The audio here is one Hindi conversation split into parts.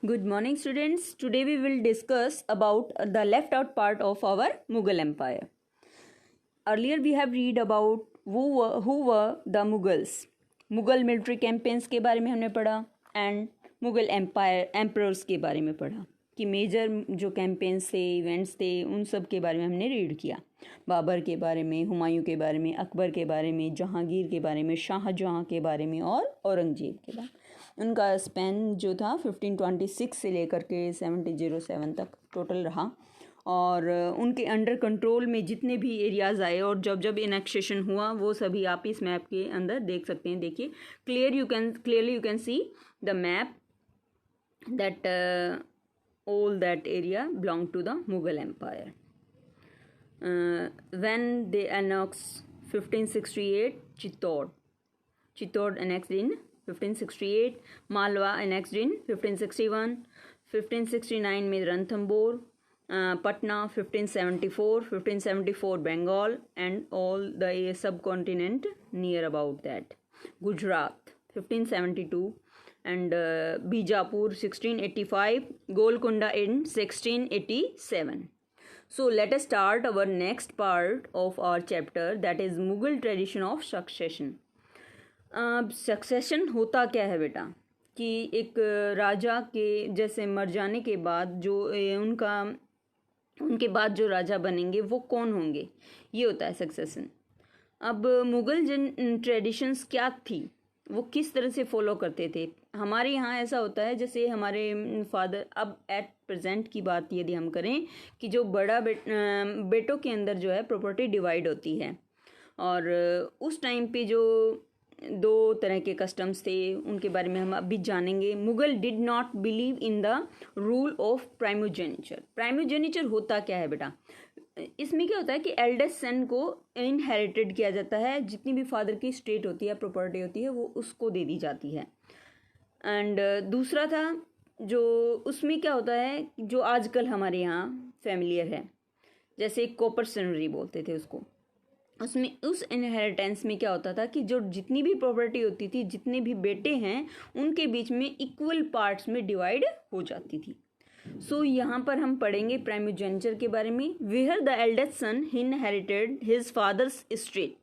Good morning, students. Today we will discuss about the left out part of our Mughal Empire. Earlier we have read about who were the Mughals. Mughal military campaigns के बारे में हमने पढ़ा and Mughal Empire emperors के बारे में पढ़ा कि मेजर जो कैंपेन्स थे, इवेंट्स थे, उन सब के बारे में हमने रीड किया. बाबर के बारे में, हुमायूं के बारे में, अकबर के बारे में, जहांगीर के बारे में, शाहजहां के बारे में और औरंगजेब के बारे में. उनका स्पैन जो था 1526 से लेकर के 1707 तक टोटल रहा और उनके अंडर कंट्रोल में जितने भी एरियाज़ आए और जब जब इनेक्सेशन हुआ वो सभी आप इस मैप के अंदर देख सकते हैं. देखिए clearly you can see the map that all that area belonged to the Mughal Empire. When they annexed 1568 Chittor annexed in 1568, Malwa annexed in 1561, 1569 में Ranthambore, Patna 1574 Bengal and all the subcontinent near about that, Gujarat 1572 and Bijapur 1685, Golconda in 1687. So let us start our next part of our chapter, that is Mughal tradition of succession. Succession होता क्या है बेटा कि एक राजा के जैसे मर जाने के बाद जो उनके बाद जो राजा बनेंगे वो कौन होंगे, ये होता है सक्सेशन. अब मुग़ल जिन ट्रेडिशंस क्या थी वो किस तरह से फॉलो करते थे. हमारे यहाँ ऐसा होता है जैसे हमारे फादर, अब एट प्रेजेंट की बात यदि हम करें कि जो बड़ा बेटों के अंदर जो है प्रॉपर्टी डिवाइड होती है और उस टाइम पे जो दो तरह के कस्टम्स थे उनके बारे में हम अभी जानेंगे. Mughal did not believe in the rule of primogeniture. Primogeniture होता क्या है बेटा, इसमें क्या होता है कि एल्डेस्ट सन को इनहेरिटेड किया जाता है, जितनी भी फादर की स्टेट होती है, प्रॉपर्टी होती है, वो उसको दे दी जाती है. एंड दूसरा था जो उसमें क्या होता है जो आजकल हमारे यहाँ फैमिलियर है, जैसे कॉपर सनरी बोलते थे उसको. उसमें उस इनहेरिटेंस में क्या होता था कि जो जितनी भी प्रॉपर्टी होती थी, जितने भी बेटे हैं, उनके बीच में इक्वल पार्ट्स में डिवाइड हो जाती थी. सो यहाँ पर हम पढ़ेंगे प्राइमोजेनिचर के बारे में. Where the eldest son inherited his father's estate.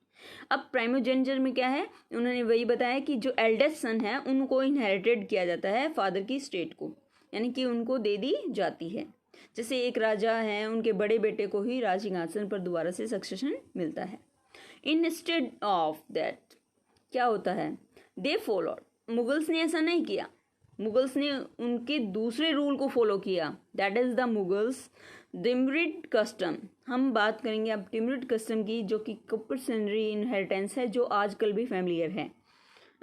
अब प्राइमोजेनिचर में क्या है, उन्होंने वही बताया कि जो एल्डेस्ट सन है उनको इनहेरिटेड किया जाता है फादर की स्टेट को, यानी कि उनको दे दी जाती है. जैसे एक राजा हैं, उनके बड़े बेटे को ही राजसिंहासन पर दोबारा से सक्सेशन मिलता है. इंस्टेड ऑफ दैट क्या होता है, दे फॉलोड. मुगल्स ने ऐसा नहीं किया, मुगल्स ने उनके दूसरे रूल को फॉलो किया, that is the Mughals Timurid custom. हम बात करेंगे अब टिमरिड कस्टम की, जो कि कॉपर सनरी इनहेरिटेंस है, जो आजकल भी फैमिलियर है.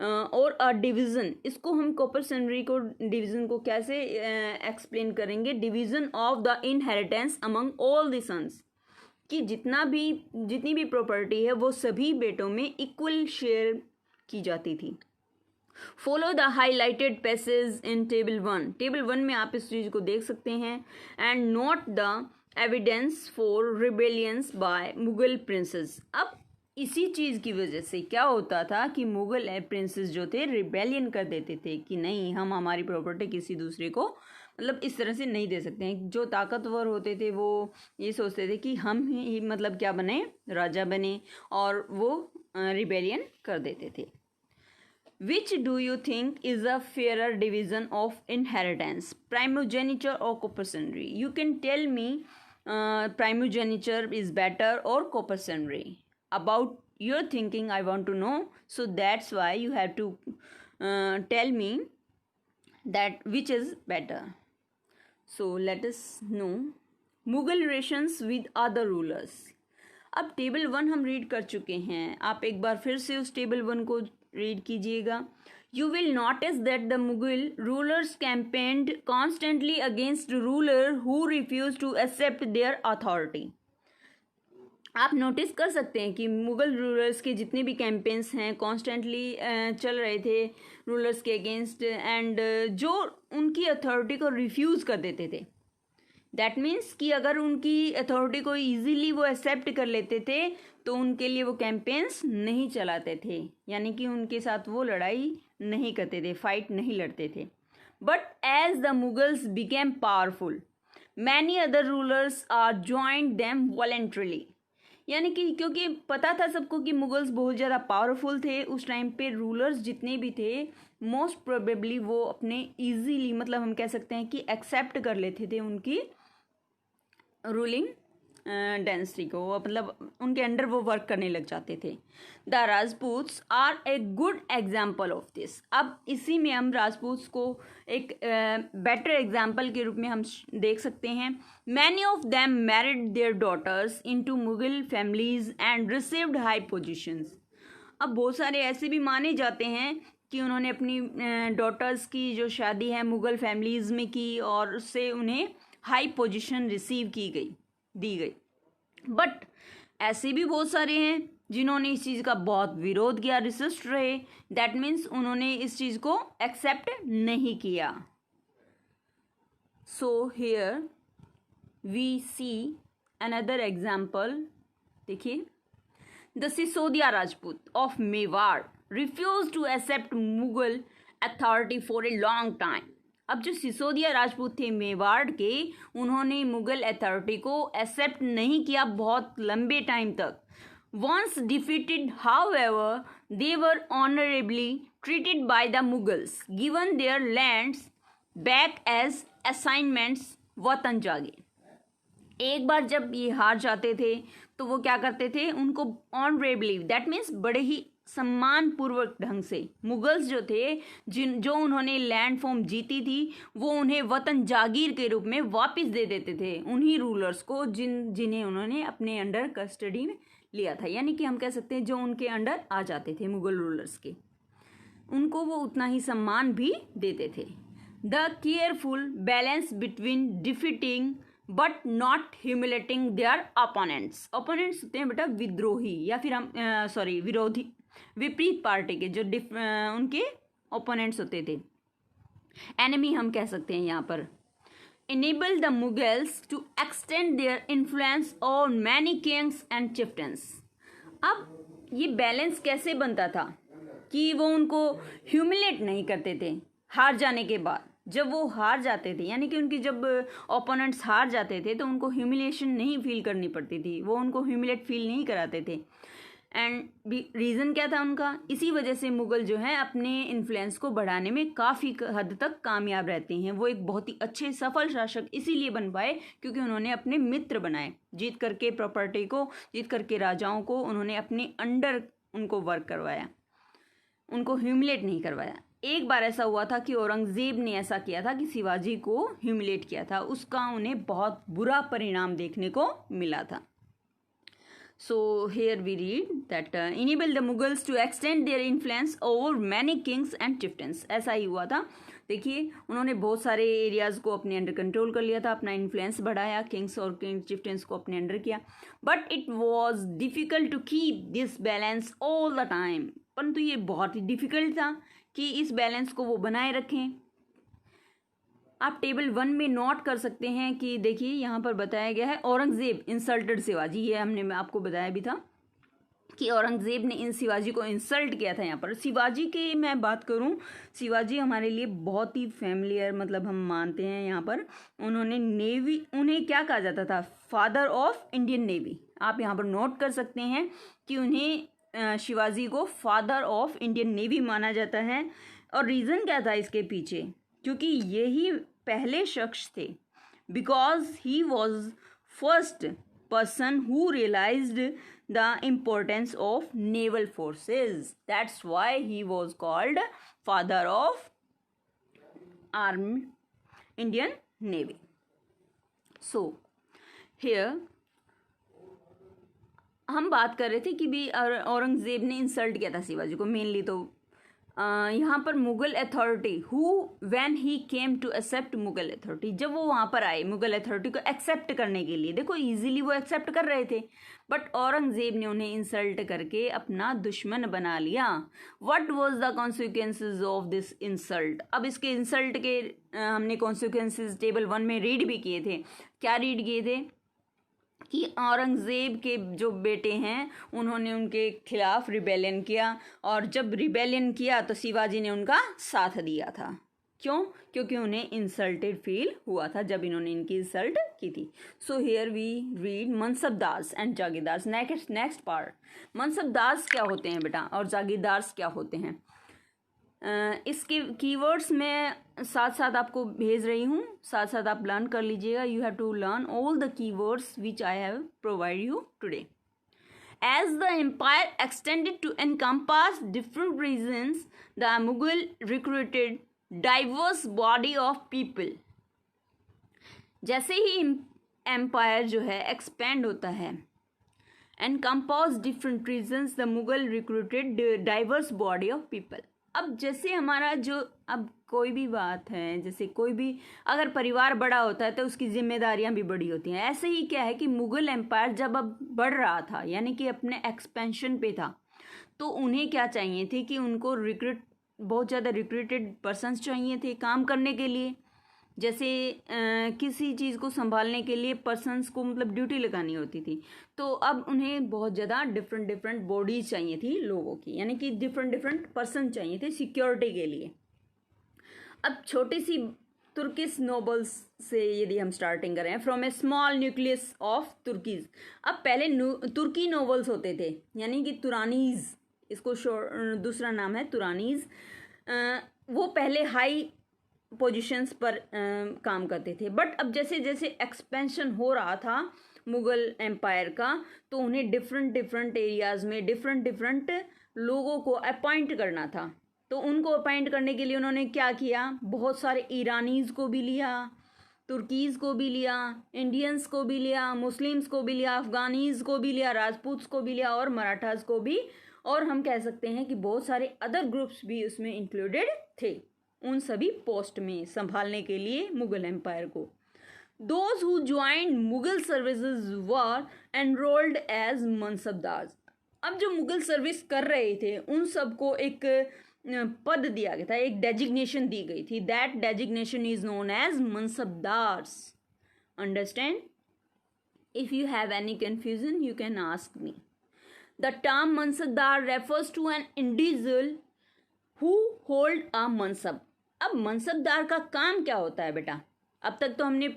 और अ डिवीज़न, इसको हम कॉपर सनरी को डिवीज़न को कैसे एक्सप्लेन करेंगे, division of the inheritance among all the sons, कि जितनी भी प्रॉपर्टी है वो सभी बेटों में इक्वल शेयर की जाती थी. Follow the highlighted passage in table 1. Table 1 में आप इस चीज़ को देख सकते हैं. And note the evidence for rebellions by Mughal princes. अब इसी चीज़ की वजह से क्या होता था कि मुगल प्रिंसेस जो थे रिबेलियन कर देते थे कि नहीं, हम हमारी प्रॉपर्टी किसी दूसरे को मतलब इस तरह से नहीं दे सकते हैं. जो ताकतवर होते थे वो ये सोचते थे कि हम ही मतलब क्या बने, राजा बने, और वो रिबेलियन कर देते थे. Which do you think is a fairer division of inheritance, primogeniture or coparcenry? You can tell me primogeniture is better or coparcenry. About your thinking I want to know, so that's why you have to tell me that which is better. So let us know Mughal relations with other rulers. अब टेबल 1 हम रीड कर चुके हैं, आप एक बार फिर से उस टेबल 1 को रीड कीजिएगा. You will notice that the Mughal rulers campaigned constantly against ruler who refuse to accept their authority. आप नोटिस कर सकते हैं कि मुगल रूलर्स के जितने भी कैंपेन्स हैं कॉन्स्टेंटली चल रहे थे रूलर्स के अगेंस्ट, एंड जो उनकी अथॉरिटी को रिफ्यूज़ कर देते थे. दैट मीन्स कि अगर उनकी अथॉरिटी को ईजीली वो एक्सेप्ट कर लेते थे तो उनके लिए वो कैंपेन्स नहीं चलाते थे, यानी कि उनके साथ वो लड़ाई नहीं करते थे, फाइट नहीं लड़ते थे. But as the Mughals became powerful, many other rulers joined them voluntarily. यानी कि क्योंकि पता था सबको कि मुगल्स बहुत ज़्यादा पावरफुल थे उस टाइम पे, रूलर्स जितने भी थे मोस्ट प्रोबेबली वो अपने इजीली, मतलब हम कह सकते हैं कि एक्सेप्ट कर लेते थे उनकी रूलिंग डायनेस्टी को, मतलब उनके अंडर वो वर्क करने लग जाते थे. The Rajputs are a good example of this. अब इसी में हम राजपूत्स को एक बेटर एग्जाम्पल के रूप में हम देख सकते हैं. Many of them married their daughters into Mughal families and received high positions. अब बहुत सारे ऐसे भी माने जाते हैं कि उन्होंने अपनी डॉटर्स की जो शादी है मुगल फैमिलीज़ में की और उससे उन्हें हाई पोजीशन रिसीव दी गई. बट ऐसे भी बहुत सारे हैं जिन्होंने इस चीज़ का बहुत विरोध किया, रेसिस्ट रहे. दैट मीन्स उन्होंने इस चीज़ को एक्सेप्ट नहीं किया. So here we see another example. देखिए, the Sisodia Rajput of Mewar refuse to accept Mughal authority for a long time. अब जो सिसोदिया राजपूत थे मेवाड़ के, उन्होंने मुगल अथॉरिटी को एक्सेप्ट नहीं किया बहुत लंबे टाइम तक. Once defeated however they were honourably treated by the Mughals, given their lands back as assignments watan jagir. एक बार जब ये हार जाते थे तो वो क्या करते थे, उनको ऑनरेबली, दैट मीन्स बड़े ही सम्मान पूर्वक ढंग से, मुगल्स जो थे जो उन्होंने लैंड फॉर्म जीती थी वो उन्हें वतन जागीर के रूप में वापस दे देते थे उन्हीं रूलर्स को जिन्हें उन्होंने अपने अंडर कस्टडी में लिया था. यानी कि हम कह सकते हैं जो उनके अंडर आ जाते थे मुगल रूलर्स के, उनको वो उतना ही सम्मान भी देते थे. The careful balance between defeating but not humiliating their opponents. Opponents होते हैं बेटा विद्रोही या फिर हम विरोधी, विपरीत पार्टी के जो उनके ओपोनेंट्स होते थे, एनिमी हम कह सकते हैं यहाँ पर. Enable the Mughals to extend their influence on many kings and chieftains. अब ये बैलेंस कैसे बनता था कि वो उनको ह्यूमिलेट नहीं करते थे हार जाने के बाद. जब वो हार जाते थे, यानी कि उनकी जब ओपोनेंट्स हार जाते थे तो उनको ह्यूमिलेशन नहीं फील करनी पड़ती थी, वो उनको ह्यूमिलेट फील नहीं कराते थे. एंड रीज़न क्या था उनका, इसी वजह से मुग़ल जो है अपने इन्फ्लुएंस को बढ़ाने में काफ़ी हद तक कामयाब रहते हैं. वो एक बहुत ही अच्छे सफल शासक इसीलिए बन पाए क्योंकि उन्होंने अपने मित्र बनाए, जीत करके प्रॉपर्टी को, जीत करके राजाओं को उन्होंने अपने अंडर उनको वर्क करवाया, उनको ह्यूमिलेट नहीं करवाया. एक बार ऐसा हुआ था कि औरंगज़ेब ने ऐसा किया था कि शिवाजी को ह्यूमिलेट किया था, उसका उन्हें बहुत बुरा परिणाम देखने को मिला था. So here we read that enable the Mughals to extend their influence over many kings and chieftains. ऐसा ही हुआ था. देखिए, उन्होंने बहुत सारे एरियाज़ को अपने अंडर कंट्रोल कर लिया था, अपना इन्फ्लुएंस बढ़ाया, किंग्स और किंग चिफ्टेंस को अपने अंडर किया. But it was difficult to keep this balance all the time. परंतु ये बहुत ही डिफ़िकल्ट था कि इस बैलेंस को वो बनाए रखें. आप टेबल 1 में नोट कर सकते हैं कि देखिए यहाँ पर बताया गया है औरंगज़ेब इंसल्टेड शिवाजी. ये हमने आपको बताया भी था कि औरंगज़ेब ने इन शिवाजी को इंसल्ट किया था. यहाँ पर शिवाजी की मैं बात करूँ, शिवाजी हमारे लिए बहुत ही फैमिलियर, मतलब हम मानते हैं यहाँ पर. उन्होंने नेवी, उन्हें क्या कहा जाता था, फादर ऑफ इंडियन नेवी. आप यहाँ पर नोट कर सकते हैं कि उन्हें शिवाजी को फादर ऑफ इंडियन नेवी माना जाता है. और रीज़न क्या था इसके पीछे, क्योंकि यही पहले शख्स थे, because he was first person who realised the importance of naval forces. That's why he was called father of army Indian navy. So here हम बात कर रहे थे कि भी औरंगज़ेब ने इंसल्ट किया था शिवाजी को मेनली. तो यहाँ पर Mughal authority who when he came to accept Mughal authority, जब वो वहाँ पर आए मुग़ल अथॉरिटी को एक्सेप्ट करने के लिए, देखो इजीली वो एक्सेप्ट कर रहे थे, बट औरंगज़ेब ने उन्हें इंसल्ट करके अपना दुश्मन बना लिया. What was the consequences of this insult. अब इसके इंसल्ट के हमने कॉन्सिक्वेंसेस टेबल 1 में रीड भी किए थे. क्या रीड किए थे कि औरंगज़ेब के जो बेटे हैं उन्होंने उनके खिलाफ रिबेलियन किया, और जब रिबेलियन किया तो शिवाजी ने उनका साथ दिया था. क्यों? क्योंकि उन्हें इंसल्टेड फील हुआ था जब इन्होंने इनकी इंसल्ट की थी. So here we read mansabdars and jagirdars. Next part, mansabdars क्या होते हैं बेटा और जागीरदार्स क्या होते हैं. इसके कीवर्ड्स मैं साथ साथ आपको भेज रही हूँ, साथ साथ आप लर्न कर लीजिएगा. You have to learn all the keywords which I have provide you today. As the empire extended to encompass different regions, the Mughal recruited diverse body of people. जैसे ही एम्पायर जो है एक्सपेंड होता है, encompass different regions, the Mughal recruited diverse body of people. अब जैसे हमारा जो अब कोई भी बात है, जैसे कोई भी अगर परिवार बड़ा होता है तो उसकी जिम्मेदारियां भी बड़ी होती हैं. ऐसे ही क्या है कि मुग़ल एम्पायर जब अब बढ़ रहा था, यानी कि अपने एक्सपेंशन पे था, तो उन्हें क्या चाहिए थे कि उनको बहुत ज़्यादा रिक्रूटेड पर्सन्स चाहिए थे काम करने के लिए. जैसे किसी चीज़ को संभालने के लिए पर्सन्स को मतलब ड्यूटी लगानी होती थी, तो अब उन्हें बहुत ज़्यादा डिफरेंट बॉडीज चाहिए थी लोगों की, यानी कि डिफरेंट पर्सन चाहिए थे सिक्योरिटी के लिए. अब छोटी सी तुर्किश नोबल्स से यदि हम स्टार्टिंग करें, from a small nucleus of Turkis. अब पहले तुर्की नोबल्स होते थे, यानी कि तुरानीज, इसको दूसरा नाम है तुरानीज. वो पहले हाई पोजीशंस पर काम करते थे. बट अब जैसे जैसे एक्सपेंशन हो रहा था मुग़ल एम्पायर का, तो उन्हें डिफरेंट एरियाज़ में डिफरेंट लोगों को अपॉइंट करना था. तो उनको अपॉइंट करने के लिए उन्होंने क्या किया, बहुत सारे ईरानीज़ को भी लिया, तुर्कीज़ को भी लिया, इंडियंस को भी लिया, मुस्लिम्स को भी लिया, अफ़गानीज़ को भी लिया, राजपूत्स को भी लिया और मराठास को भी. और हम कह सकते हैं कि बहुत सारे अदर ग्रुप्स भी उसमें इंक्लूडेड थे उन सभी पोस्ट में संभालने के लिए मुग़ल एम्पायर को. Those who joined Mughal services were enrolled as mansabdars. अब जो मुग़ल सर्विस कर रहे थे उन सबको एक पद दिया गया था, एक डेजिग्नेशन दी गई थी. That designation is known as mansabdars. Understand? If you have any confusion you can ask me. The term mansabdar refers to an individual who hold a mansab. अब मनसबदार का काम क्या होता है बेटा? अब तक तो हमने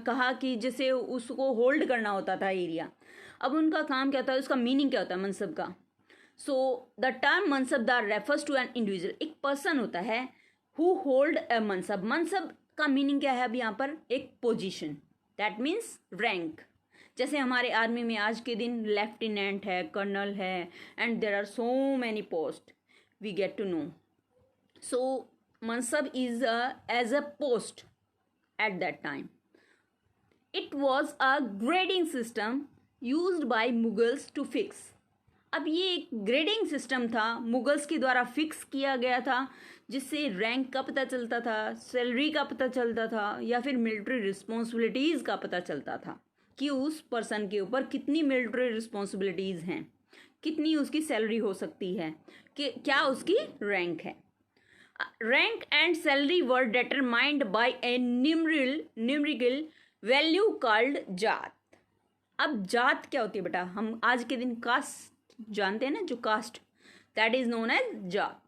कहा कि जैसे उसको होल्ड करना होता था एरिया. अब उनका काम क्या होता है, उसका मीनिंग क्या होता है मनसब का? So the term mansabdar refers to an individual, एक पर्सन होता है हु होल्ड अ मनसब. मनसब का मीनिंग क्या है अब यहाँ पर? एक पोजीशन, दैट मीन्स रैंक. जैसे हमारे आर्मी में आज के दिन लेफ्टिनेंट है, कर्नल है, and there are so many post we get to know. So mansab is as a post at that time. It was a grading system used by Mughals to fix. अब ये एक ग्रेडिंग सिस्टम था, मुगल्स के द्वारा फिक्स किया गया था, जिससे रैंक का पता चलता था, सैलरी का पता चलता था, या फिर मिलिट्री रिस्पॉन्सिबिलिटीज़ का पता चलता था कि उस पर्सन के ऊपर कितनी मिलिट्री रिस्पॉन्सिबिलिटीज़ हैं, कितनी उसकी सैलरी हो सकती है, कि क्या उसकी रैंक है. Rank and salary were determined by a numerical value called जात. अब जात क्या होती है बेटा? हम आज के दिन कास्ट जानते हैं ना, जो caste, that is known as jat.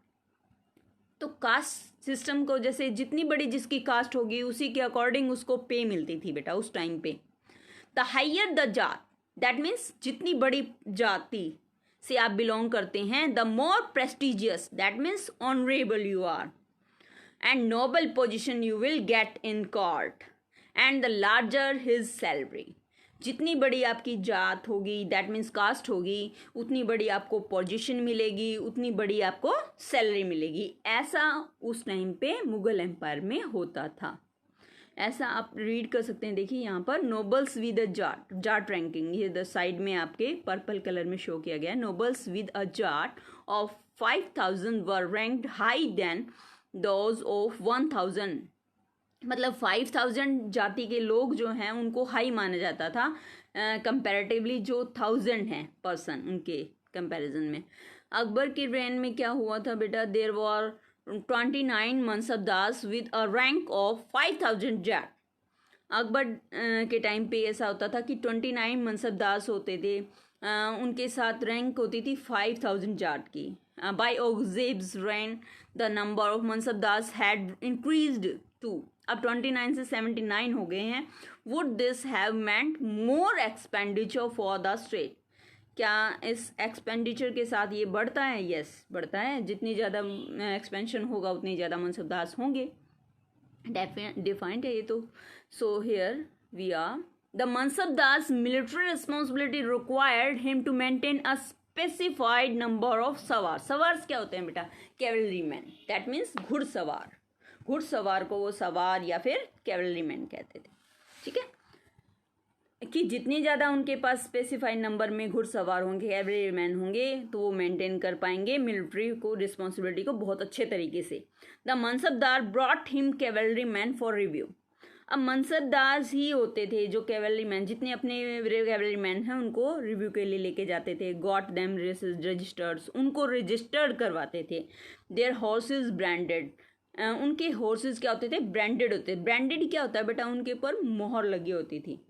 तो कास्ट सिस्टम को, जैसे जितनी बड़ी जिसकी कास्ट होगी उसी के अकॉर्डिंग उसको पे मिलती थी बेटा उस टाइम पे. The higher the jat, that means जितनी बड़ी जाति से आप बिलोंग करते हैं, the more prestigious, that means honourable you are, and noble position you will get in court, and the larger his salary. जितनी बड़ी आपकी जात होगी, दैट मीन्स कास्ट होगी, उतनी बड़ी आपको पोजीशन मिलेगी, उतनी बड़ी आपको सैलरी मिलेगी. ऐसा उस टाइम पे मुग़ल एम्पायर में होता था. ऐसा आप रीड कर सकते हैं. देखिए यहाँ पर nobles with a jat, jat ranking, ये द साइड में आपके पर्पल कलर में शो किया गया है. Nobles with a jat of 5000 were ranked high then those of 1000. मतलब 5000 जाति के लोग जो हैं उनको हाई माना जाता था कंपैरेटिवली जो 1000 हैं पर्सन, उनके कंपैरिजन में. अकबर के रेन में क्या हुआ था बेटा? There were 29 mansabdars with a rank of 5000 zat. Akbar के टाइम पे ऐसा होता था कि 29 मनसबदार्स होते थे उनके साथ रैंक होती थी 5000 जाट की. By Aurangzeb's reign the number of mansabdars had increased to, अब 29 से 79 हो गए हैं. Would this have meant more expenditure for the state, क्या इस एक्सपेंडिचर के साथ ये बढ़ता है? यस, बढ़ता है. जितनी ज़्यादा एक्सपेंशन होगा उतनी ज़्यादा मनसबदार होंगे. डिफाइंड है ये तो. So here we are the mansabdars military responsibility required him to maintain a specified number of sawar. Sawars क्या होते हैं बेटा? Cavalry man. दैट मीन्स घुड़सवार. घुड़सवार को वो सवार या फिर कैवलरी मैन कहते थे. ठीक है, कि जितनी ज़्यादा उनके पास स्पेसिफाइड नंबर में घुड़सवार होंगे, कैवलरी मैन होंगे, तो वो मेंटेन कर पाएंगे मिलिट्री को, रिस्पॉन्सिबिलिटी को बहुत अच्छे तरीके से. The mansabdar brought him cavalry man for review. अब मनसबदार ही होते थे जो कैवलरी मैन, जितने अपने कैवलरी मैन हैं उनको रिव्यू के लिए लेके जाते थे. गॉट देम रजिस्टर्स, उनको रजिस्टर्ड करवाते थे. देयर हॉर्सेज ब्रांडेड, उनके हॉर्सेज क्या होते थे? ब्रांडेड होते. ब्रांडेड क्या होता है बेटा? उनके ऊपर मोहर लगी होती थी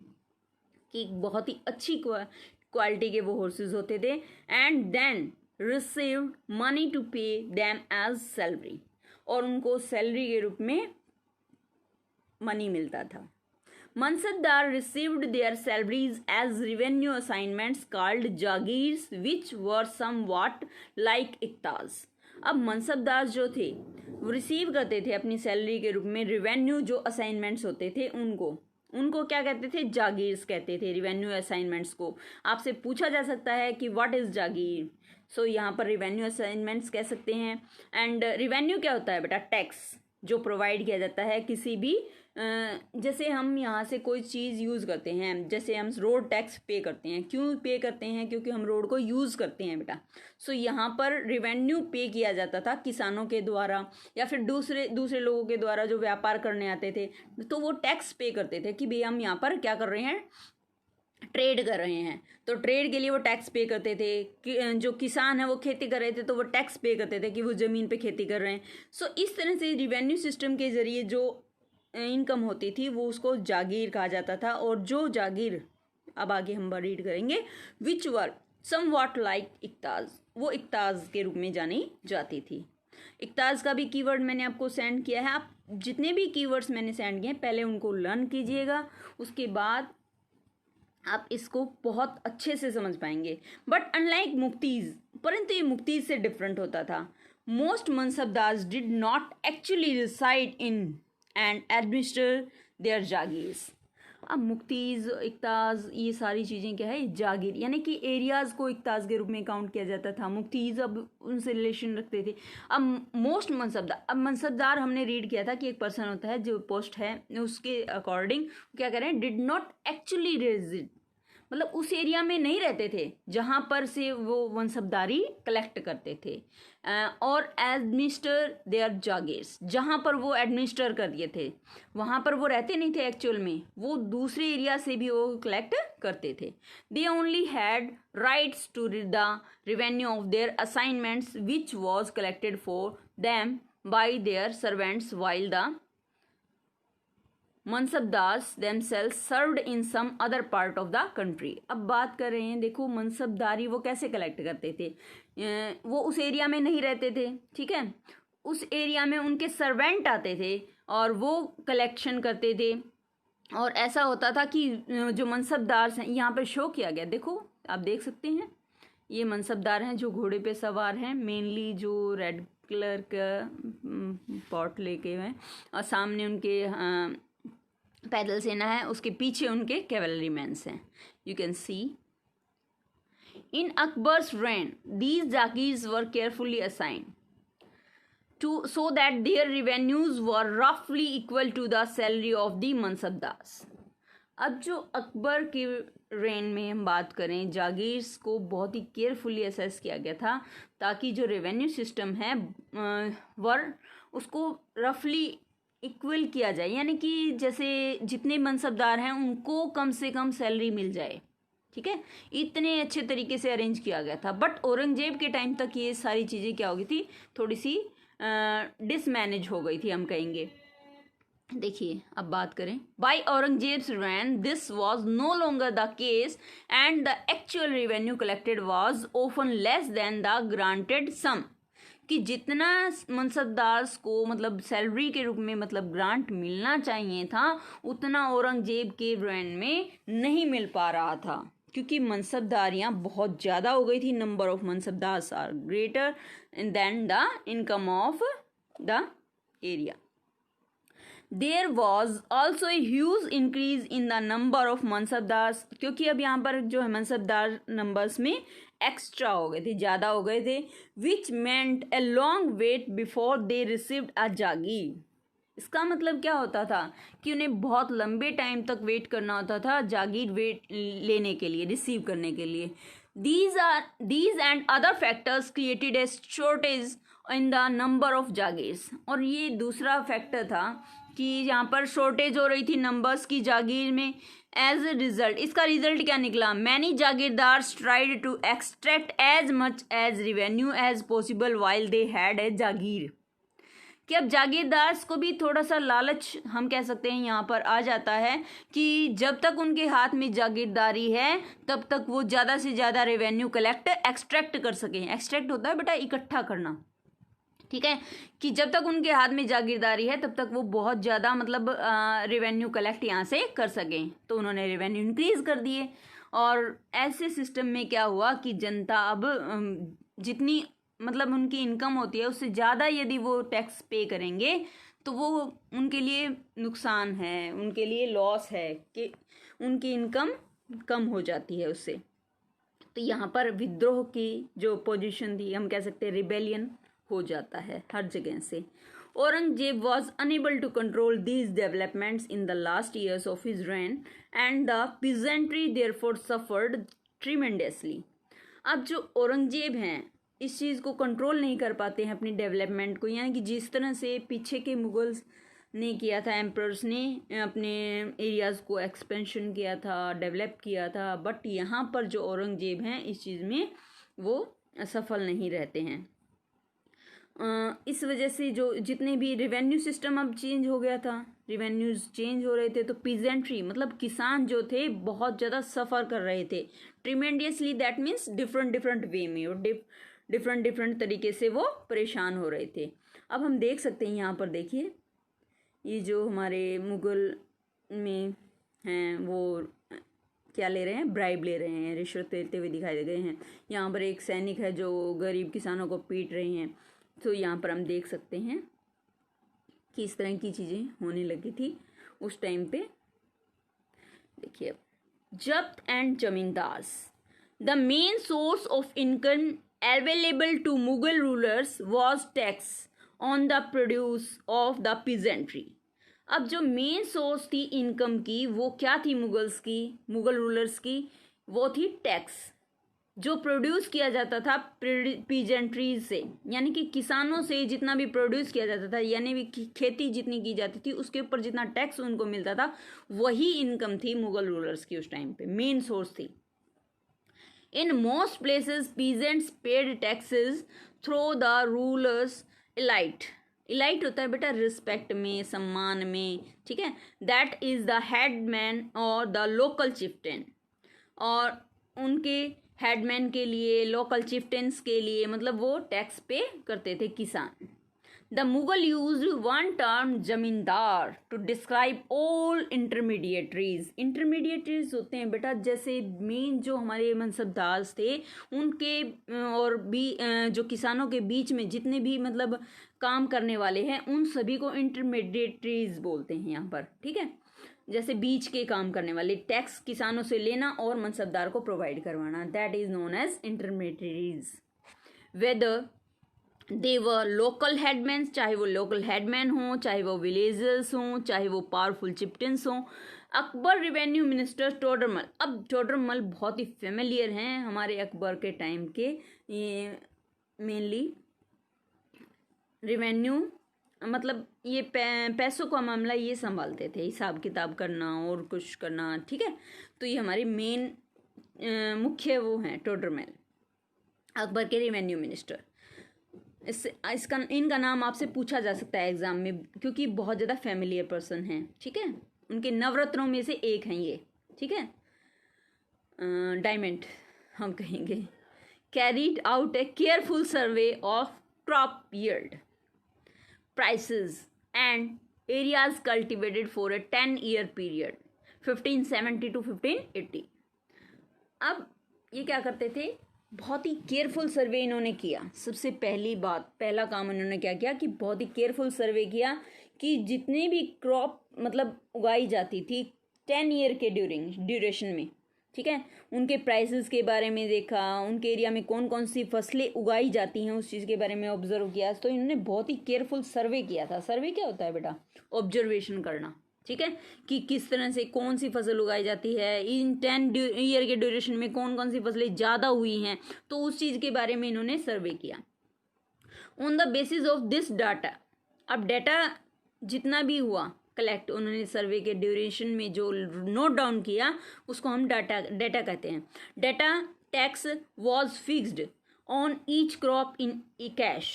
कि बहुत ही अच्छी क्वालिटी के वो हॉर्सेज होते थे. And then received money to pay them as salary, और उनको सैलरी के रूप में मनी मिलता था. Mansabdar received their salaries as revenue assignments called jagirs which were somewhat like iqtas. अब मनसबदार जो थे वो रिसीव करते थे अपनी सैलरी के रूप में रेवेन्यू जो असाइनमेंट्स होते थे उनको क्या कहते थे? जागीर्स कहते थे रेवेन्यू असाइनमेंट्स को. आपसे पूछा जा सकता है कि व्हाट इज जागीर. सो यहाँ पर रेवेन्यू असाइनमेंट्स कह सकते हैं. एंड रेवेन्यू क्या होता है बेटा? टैक्स जो प्रोवाइड किया जाता है किसी भी, जैसे हम यहाँ से कोई चीज़ यूज़ करते हैं, जैसे हम रोड टैक्स पे करते हैं. क्यों पे करते हैं? क्योंकि हम रोड को यूज़ करते हैं बेटा. सो यहाँ पर रेवेन्यू पे किया जाता था किसानों के द्वारा या फिर दूसरे लोगों के द्वारा जो व्यापार करने आते थे, तो वो टैक्स पे करते थे कि भाई हम यहाँ पर क्या कर रहे हैं? ट्रेड कर रहे हैं. तो ट्रेड के लिए वो टैक्स पे करते थे. जो किसान है वो खेती कर रहे थे तो वो टैक्स पे करते थे कि वो ज़मीन पे खेती कर रहे हैं. सो इस तरह से रिवेन्यू सिस्टम के ज़रिए जो इनकम होती थी वो उसको जागीर कहा जाता था. और जो जागीर, अब आगे हम रीड करेंगे, विच वर समवॉट लाइक इक्ताज, वो इक्ताज के रूप में जानी जाती थी. इक्ताज का भी कीवर्ड मैंने आपको सेंड किया है. आप जितने भी कीवर्ड्स मैंने सेंड किए हैं पहले उनको लर्न कीजिएगा, उसके बाद आप इसको बहुत अच्छे से समझ पाएंगे. बट अनलाइक मुफ्तीज, परंतु ये मुफ्तीज से डिफरेंट होता था. Most mansabdars did not actually reside in and administer their jagirs. अब मुफ्तीज, इक्ताज, ये सारी चीज़ें क्या है? जागीर, यानी कि एरियाज़ को इक्ताज के रूप में काउंट किया जाता था. मुफ्तीज अब उनसे रिलेशन रखते थे. अब मोस्ट मनसबदार, अब मनसबदार हमने रीड किया था कि एक पर्सन होता है जो पोस्ट है, उसके अकॉर्डिंग क्या करें? डिड नॉट एक्चुअली रेजिड, मतलब उस एरिया में नहीं रहते थे जहाँ पर से वो मनसबदारी कलेक्ट करते थे. और एडमिनिस्टर देयर जागीर्स, जहाँ पर वो एडमिनिस्टर कर दिए थे वहाँ पर वो रहते नहीं थे एक्चुअल में, वो दूसरे एरिया से भी वो कलेक्ट करते थे. They only had rights to the revenue of their assignments which was collected for them by their servants while the mansabdars themselves served in some other part of the country. अब बात कर रहे हैं, देखो मनसबदारी वो कैसे कलेक्ट करते थे? वो उस एरिया में नहीं रहते थे, ठीक है, उस एरिया में उनके सर्वेंट आते थे और वो कलेक्शन करते थे. और ऐसा होता था कि जो मनसबदार हैं, यहाँ पर शो किया गया, देखो आप देख सकते हैं, ये मनसबदार हैं जो घोड़े पे सवार हैं, मेनली जो रेड कलर का पॉट लेके हुए हैं, और सामने उनके पैदल सेना है, उसके पीछे उनके कैवलरी मैन्स हैं. You can see in Akbar's reign these jagirs were carefully assigned to so that their revenues were रफली equal to the salary of the mansabdars. अब जो अकबर के रेन में हम बात करें, जागीर्स को बहुत ही केयरफुली असेस किया गया था ताकि जो रेवेन्यू सिस्टम है वर उसको रफली इक्वल किया जाए, यानी कि जैसे जितने मनसबदार हैं उनको कम से कम सैलरी मिल जाए. ठीक है, इतने अच्छे तरीके से अरेंज किया गया था. बट औरंगजेब के टाइम तक ये सारी चीज़ें क्या हो गई थी? थोड़ी सी डिसमैनेज हो गई थी हम कहेंगे. देखिए अब बात करें, by Aurangzeb's reign this was no longer the case and the actual revenue collected was often less than the granted sum, कि जितना मनसबदार को मतलब सैलरी के रूप में मतलब ग्रांट मिलना चाहिए था उतना औरंगजेब के रेन में नहीं मिल पा रहा था, क्योंकि मनसबदारियाँ बहुत ज़्यादा हो गई थी। Number of mansabdars are greater than the income of the area. There was also a huge increase in the number of mansabdars, क्योंकि अब यहाँ पर जो है मनसबदार नंबर्स में एक्स्ट्रा हो गए थे, ज़्यादा हो गए थे, which meant a long wait before they received a jagir. इसका मतलब क्या होता था कि उन्हें बहुत लंबे टाइम तक वेट करना होता था जागीर वेट लेने के लिए, रिसीव करने के लिए। these and other factors created a shortage in the number of jagirs, और ये दूसरा फैक्टर था कि यहाँ पर शॉर्टेज हो रही थी नंबर्स की जागीर में। एज ए रिजल्ट, इसका रिजल्ट क्या निकला, many jagirdars tried to extract as much as revenue as possible while they had a jagir, कि अब जागीरदार्स को भी थोड़ा सा लालच हम कह सकते हैं यहाँ पर आ जाता है कि जब तक उनके हाथ में जागीरदारी है तब तक वो ज़्यादा से ज़्यादा रेवेन्यू कलेक्ट एक्सट्रैक्ट कर सकें। एक्सट्रैक्ट होता है बेटा इकट्ठा करना, ठीक है, कि जब तक उनके हाथ में जागीरदारी है तब तक वो बहुत ज़्यादा मतलब रेवेन्यू कलेक्ट यहाँ से कर सकें। तो उन्होंने रेवेन्यू इंक्रीज़ कर दिए, और ऐसे सिस्टम में क्या हुआ कि जनता अब जितनी मतलब उनकी इनकम होती है उससे ज़्यादा यदि वो टैक्स पे करेंगे तो वो उनके लिए नुकसान है, उनके लिए लॉस है कि उनकी इनकम कम हो जाती है उससे। तो यहाँ पर विद्रोह की जो पोजीशन थी हम कह सकते हैं रिबेलियन हो जाता है हर जगह से। Aurangzeb was unable to control these developments in the last years of his reign and the peasantry therefore suffered tremendously. अब जो औरंगजेब हैं इस चीज़ को कंट्रोल नहीं कर पाते हैं अपनी डेवलपमेंट को, यानी कि जिस तरह से पीछे के मुगल्स ने किया था, एम्परर्स ने अपने एरियाज़ को एक्सपेंशन किया था, डेवलप किया था, बट यहाँ पर जो औरंगजेब हैं इस चीज़ में वो सफल नहीं रहते हैं। इस वजह से जो जितने भी रेवेन्यू सिस्टम अब चेंज हो गया था, रेवेन्यूज चेंज हो रहे थे, तो पीजेंट्री मतलब किसान जो थे बहुत ज़्यादा सफ़र कर रहे थे। Tremendously that means different different way में और डिफरेंट तरीके से वो परेशान हो रहे थे। अब हम देख सकते हैं यहाँ पर देखिए ये जो हमारे मुग़ल में हैं वो क्या ले रहे हैं, ब्राइब ले रहे हैं, रिश्वत लेते हुए दिखाई दे गए हैं। यहाँ पर एक सैनिक है जो गरीब किसानों को पीट रहे हैं। तो यहाँ पर हम देख सकते हैं कि इस तरह की चीज़ें होने लगी थी उस टाइम पे। देखिए zabt and zamindars, the main source of income available to Mughal rulers was tax on the produce of the peasantry. अब जो मेन सोर्स थी इनकम की वो क्या थी मुगल रूलर्स की, वो थी टैक्स जो प्रोड्यूस किया जाता था पीजेंट्रीज से, यानी कि किसानों से जितना भी प्रोड्यूस किया जाता था, यानी भी खेती जितनी की जाती थी उसके ऊपर जितना टैक्स उनको मिलता था वही इनकम थी मुगल रूलर्स की उस टाइम पे, मेन सोर्स थी। In most places peasants paid taxes through the rulers elite. Elite होता है बेटा रिस्पेक्ट में, सम्मान में, ठीक है, दैट इज द हेडमैन और द लोकल चिफ्टेन, और उनके हेडमैन के लिए, लोकल चिफ्टेंस के लिए मतलब वो टैक्स पे करते थे किसान। The Mughal used one term zamindar to describe all intermediaries. Intermediaries होते हैं बेटा जैसे मेन जो हमारे मनसबदार थे उनके और भी जो किसानों के बीच में जितने भी मतलब काम करने वाले हैं उन सभी को इंटरमीडिएटरीज बोलते हैं यहाँ पर, ठीक है, जैसे बीच के काम करने वाले, टैक्स किसानों से लेना और मनसबदार को प्रोवाइड करवाना, that is known as intermediaries. Whether they were local headman, चाहे वो लोकल हेडमैन हों, चाहे वो विलेजर्स हों, चाहे वो पावरफुल चिफ्टेंस हों। अकबर रेवेन्यू मिनिस्टर टोडरमल, अब टोडरमल बहुत ही फेमिलियर हैं हमारे अकबर के टाइम के, ये मेनली रेवेन्यू मतलब ये पैसों का मामला ये संभालते थे, हिसाब किताब करना और कुछ करना, ठीक है। तो ये हमारे मेन मुख्य वो हैं टोडरमल, अकबर के रेवेन्यू मिनिस्टर। इसका इनका नाम आपसे पूछा जा सकता है एग्जाम में, क्योंकि बहुत ज़्यादा फैमिलियर पर्सन हैं, ठीक है। उनके नवरत्नों में से एक हैं ये, ठीक है। डायमंड हम कहेंगे। Carried out A careful survey of crop yield, prices and areas cultivated for a 10-year period 1570 to 1580। अब ये क्या करते थे, बहुत ही केयरफुल सर्वे इन्होंने किया। सबसे पहला काम इन्होंने क्या किया कि बहुत ही केयरफुल सर्वे किया कि जितने भी क्रॉप मतलब उगाई जाती थी 10 ईयर के ड्यूरेशन में, ठीक है, उनके प्राइसेस के बारे में देखा, उनके एरिया में कौन कौन सी फसलें उगाई जाती हैं उस चीज़ के बारे में ऑब्जर्व किया। तो इन्होंने बहुत ही केयरफुल सर्वे किया था। सर्वे क्या होता है बेटा? ऑब्जर्वेशन करना, ठीक है, कि किस तरह से कौन सी फसल उगाई जाती है, इन 10 ईयर के ड्यूरेशन में कौन कौन सी फसलें ज़्यादा हुई हैं, तो उस चीज़ के बारे में इन्होंने सर्वे किया। On the basis of this data, अब डाटा जितना भी हुआ कलेक्ट उन्होंने सर्वे के ड्यूरेशन में जो नोट डाउन किया उसको हम डाटा कहते हैं। Data tax was fixed on each crop in cash.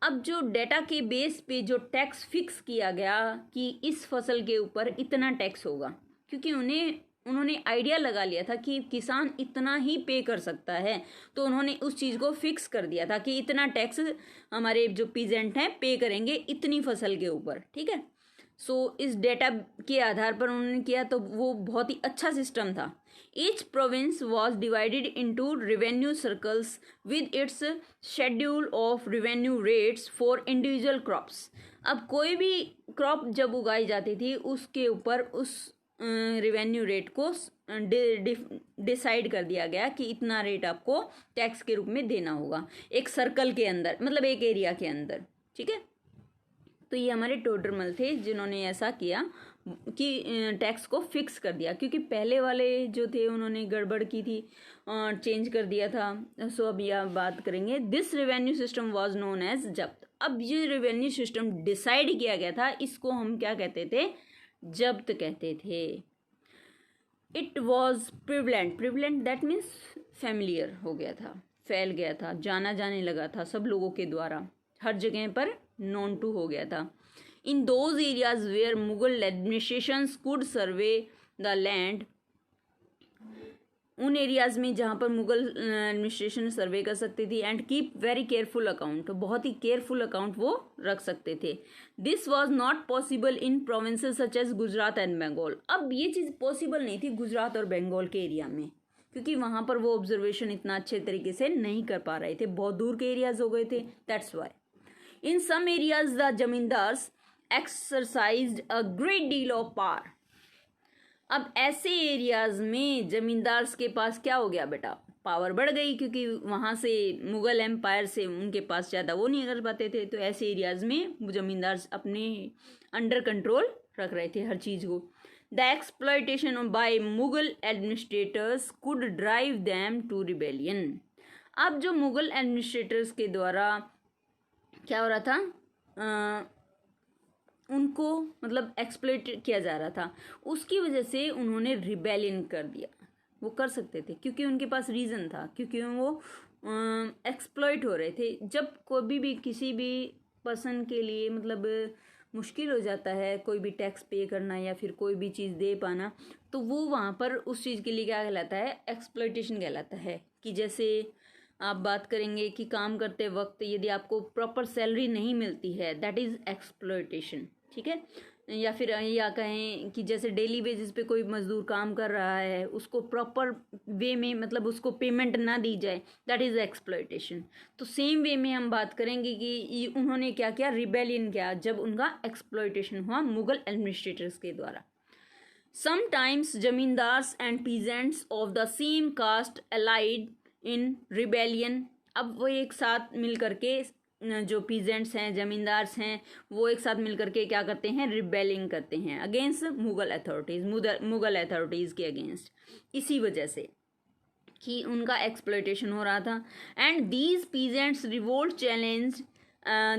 अब जो डाटा के बेस पे जो टैक्स फिक्स किया गया कि इस फसल के ऊपर इतना टैक्स होगा, क्योंकि उन्होंने आइडिया लगा लिया था कि किसान इतना ही पे कर सकता है, तो उन्होंने उस चीज़ को फिक्स कर दिया था कि इतना टैक्स हमारे जो पीजेंट हैं पे करेंगे इतनी फसल के ऊपर, ठीक है। सो इस डेटा के आधार पर उन्होंने किया, तो वो बहुत ही अच्छा सिस्टम था। Each province was divided into revenue circles with its schedule of revenue rates for individual crops. अब कोई भी क्रॉप जब उगाई जाती थी उसके ऊपर उस रेवेन्यू रेट को डिसाइड कर दिया गया कि इतना रेट आपको टैक्स के रूप में देना होगा एक सर्कल के अंदर, मतलब एक एरिया के अंदर, ठीक है। तो ये हमारे टोडरमल थे जिन्होंने ऐसा किया कि टैक्स को फिक्स कर दिया, क्योंकि पहले वाले जो थे उन्होंने गड़बड़ की थी, चेंज कर दिया था। सो अब यह बात करेंगे, this revenue system was known as zabt. अब ये रेवेन्यू सिस्टम डिसाइड किया गया था, इसको हम क्या कहते थे? जब्त कहते थे। It was prevalent that means familiar हो गया था, फैल गया था, जाना जाने लगा था सब लोगों के द्वारा, हर जगह पर नोन टू हो गया था। In those areas where Mughal administration could survey the land, उन एरियाज में जहाँ पर मुगल एडमिनिस्ट्रेशन सर्वे कर सकती थी, and keep very careful account, बहुत ही केयरफुल अकाउंट वो रख सकते थे। This was not possible in provinces such as Gujarat and Bengal. अब ये चीज़ पॉसिबल नहीं थी गुजरात और बंगाल के एरिया में, क्योंकि वहाँ पर वो ऑब्जर्वेशन इतना अच्छे तरीके से नहीं कर पा रहे थे, बहुत दूर के एरियाज हो गए थे, that's why. In some areas, the zamindars exercised a great deal of power. अब ऐसे एरियाज में जमींदार्स के पास क्या हो गया बेटा? पावर बढ़ गई, क्योंकि वहाँ से मुगल एम्पायर से उनके पास ज़्यादा वो नहीं कर पाते थे, तो ऐसे एरियाज में जमींदार्स अपने अंडर कंट्रोल रख रहे थे हर चीज़ को। The exploitation by Mughal administrators could drive them to rebellion. अब जो मुगल एडमिनिस्ट्रेटर्स के द्वारा क्या हो रहा था, उनको मतलब एक्सप्लॉइट किया जा रहा था, उसकी वजह से उन्होंने रिबेलियन कर दिया। वो कर सकते थे क्योंकि उनके पास रीज़न था, क्योंकि वो एक्सप्लॉइट हो रहे थे। जब कोई भी किसी भी पर्सन के लिए मतलब मुश्किल हो जाता है कोई भी टैक्स पे करना या फिर कोई भी चीज़ दे पाना, तो वो वहाँ पर उस चीज़ के लिए क्या कहलाता है? एक्सप्लॉइटेशन कहलाता है। कि जैसे आप बात करेंगे कि काम करते वक्त यदि आपको प्रॉपर सैलरी नहीं मिलती है, दैट इज़ एक्सप्लॉइटेशन, ठीक है। या फिर या कहें कि जैसे डेली बेसिस पे कोई मजदूर काम कर रहा है, उसको प्रॉपर वे में मतलब उसको पेमेंट ना दी जाए, दैट इज़ एक्सप्लॉइटेशन। तो सेम वे में हम बात करेंगे कि उन्होंने क्या किया? रिबेलियन किया, जब उनका एक्सप्लॉइटेशन हुआ मुगल एडमिनिस्ट्रेटर्स के द्वारा। Sometimes zamindars and peasants of the same caste allied in rebellion. अब वो एक साथ मिल करके, जो पीजेंट्स हैं, जमींदार्स हैं, वो एक साथ मिल करके क्या करते हैं? रिबेलिंग करते हैं against Mughal authorities, Mughal authorities के अगेंस्ट, इसी वजह से कि उनका एक्सप्लॉइटेशन हो रहा था। And these peasants revolt challenge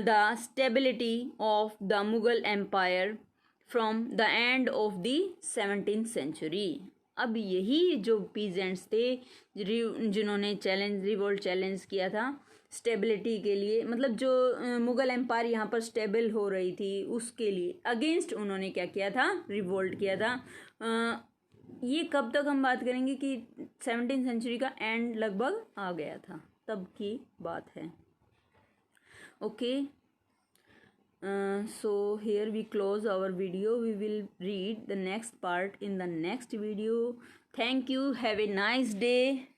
the stability of the Mughal empire from the end of the 17th century. अब यही जो पीजेंट्स थे जिन्होंने रिवोल्ट चैलेंज किया था स्टेबिलिटी के लिए, मतलब जो मुग़ल एम्पायर यहाँ पर स्टेबल हो रही थी उसके लिए अगेंस्ट उन्होंने क्या किया था, रिवोल्ट किया था। ये कब तक हम बात करेंगे कि 17th सेंचुरी का एंड लगभग आ गया था, तब की बात है। Okay, so here we close our video. We will read the next part in the next video. Thank you. Have a nice day.